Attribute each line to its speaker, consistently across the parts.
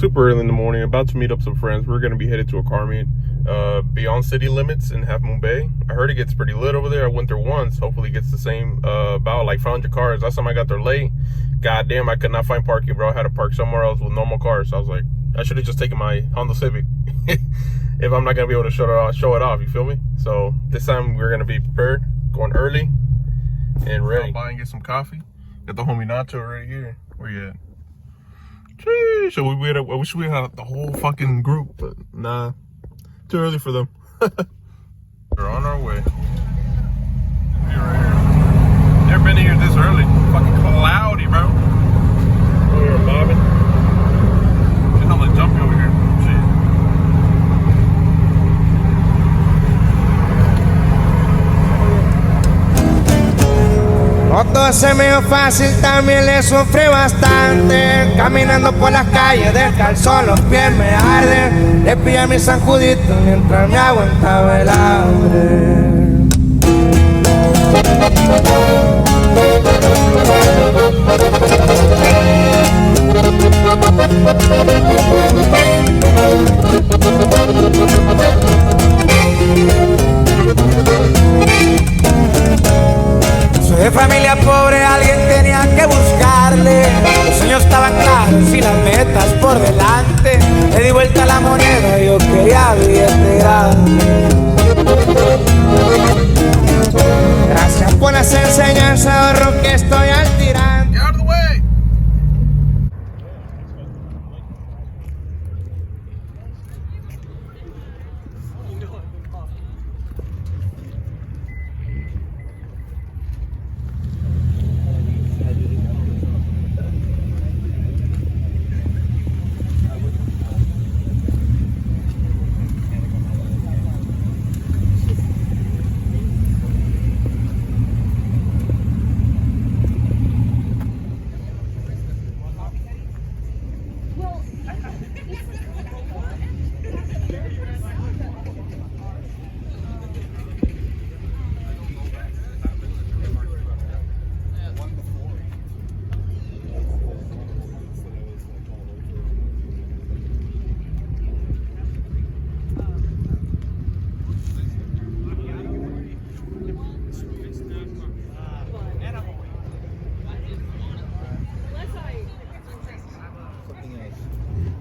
Speaker 1: super early in the morning, about to meet up some friends. We're going to be headed to a car meet beyond city limits in Half Moon Bay. I heard it gets pretty lit over there. I went there once. Hopefully it gets the same, about like 500 cars. Last time I got there late, god damn, I could not find parking, bro. I had to park somewhere else with normal cars. So I was like, I should have just taken my Honda Civic if I'm not going to be able to show it off, you feel me? So this time we're going to be prepared, going early and ready. I'll buy and get some coffee. Got the homie Nacho right here. Where you at? Jeez, so I wish we had the whole fucking group, but nah, too early for them. We're on our way. We're right here. Never been here this early. Fucking cloudy, bro. We're bobbing. There's no like jumping over here. Shit.
Speaker 2: No todo se me dio fácil, también le sufrí bastante. Caminando por las calles, descalzo los pies me arden. Le pillé a mi San Judito mientras me aguantaba el hambre. Soy de familia pobre, alguien tenía que buscarle. Los sueños estaban claros y las metas por delante. Le di vuelta a la moneda y yo quería billete grande. Gracias por las enseñanzas, ahorro que estoy al tirante.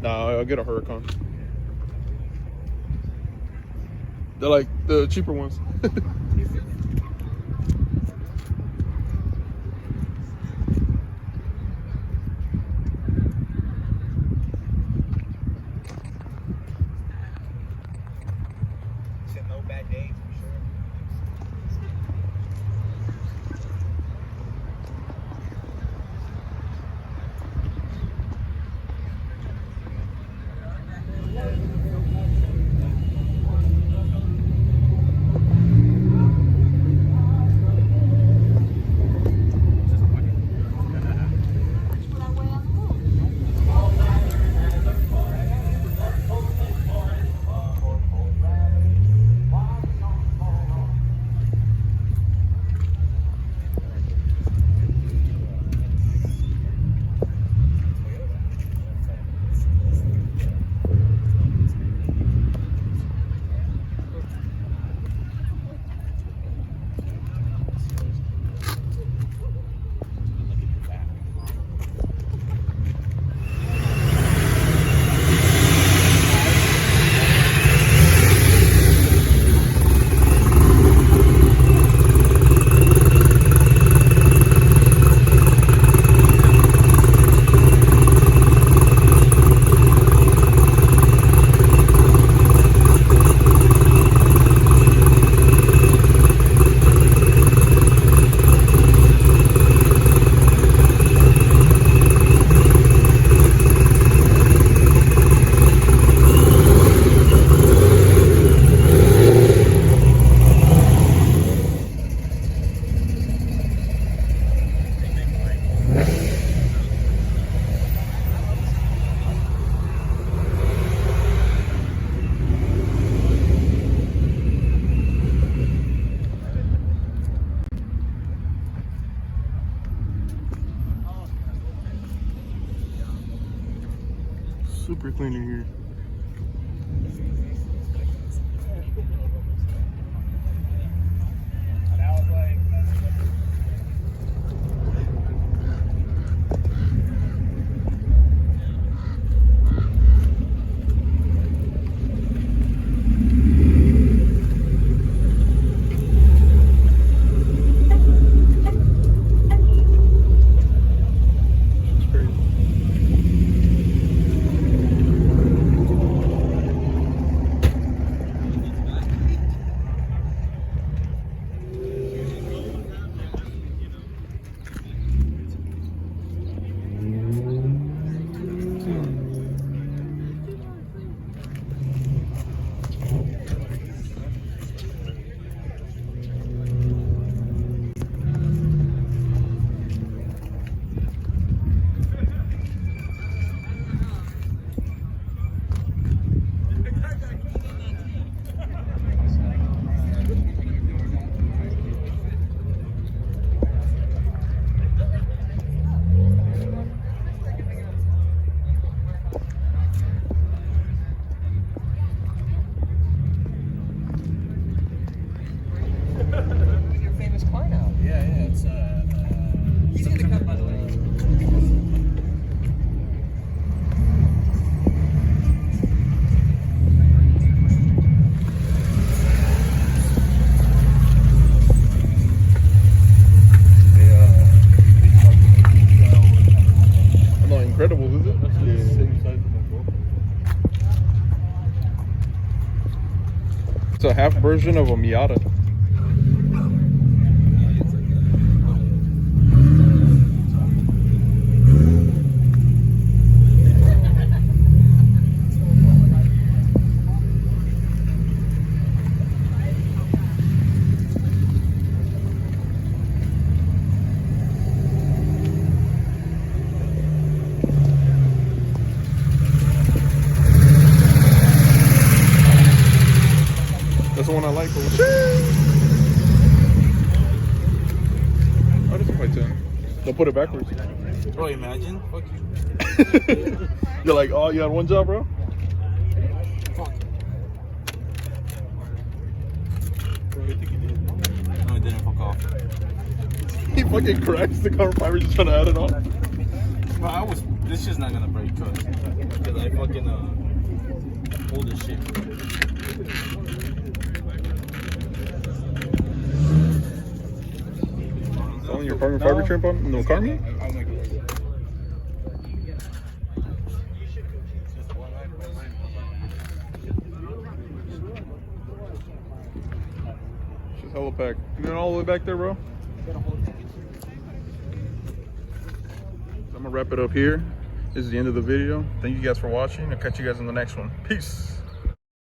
Speaker 1: Nah, I'll get a Huracan. They're like the cheaper ones.
Speaker 2: No bad days for sure.
Speaker 1: super clean in here.
Speaker 2: Your famous car now.
Speaker 3: Yeah, it's
Speaker 2: He's gonna come, by the way.
Speaker 1: Not incredible, is it?
Speaker 3: That's the same size as my boat.
Speaker 1: It's a half version of a Miata. That's the one I like. Oh, this is quite 10. Don't put it backwards.
Speaker 3: Bro, imagine. Fuck you.
Speaker 1: You're like, oh, you had one job, bro?
Speaker 3: Fuck. Bro, I think he did. No, he didn't. Fuck off.
Speaker 1: He fucking cracks the carbon fiber just trying to add it on.
Speaker 3: Bro, this shit's not gonna break, trust. Because I fucking, hold this shit.
Speaker 1: On your carbon fiber trim on no car meat?
Speaker 3: I'll make it.
Speaker 1: She's hella packed. You going all the way back there, bro? I'm gonna wrap it up here. This is the end of the video. Thank you guys for watching. I'll catch you guys in the next one. Peace.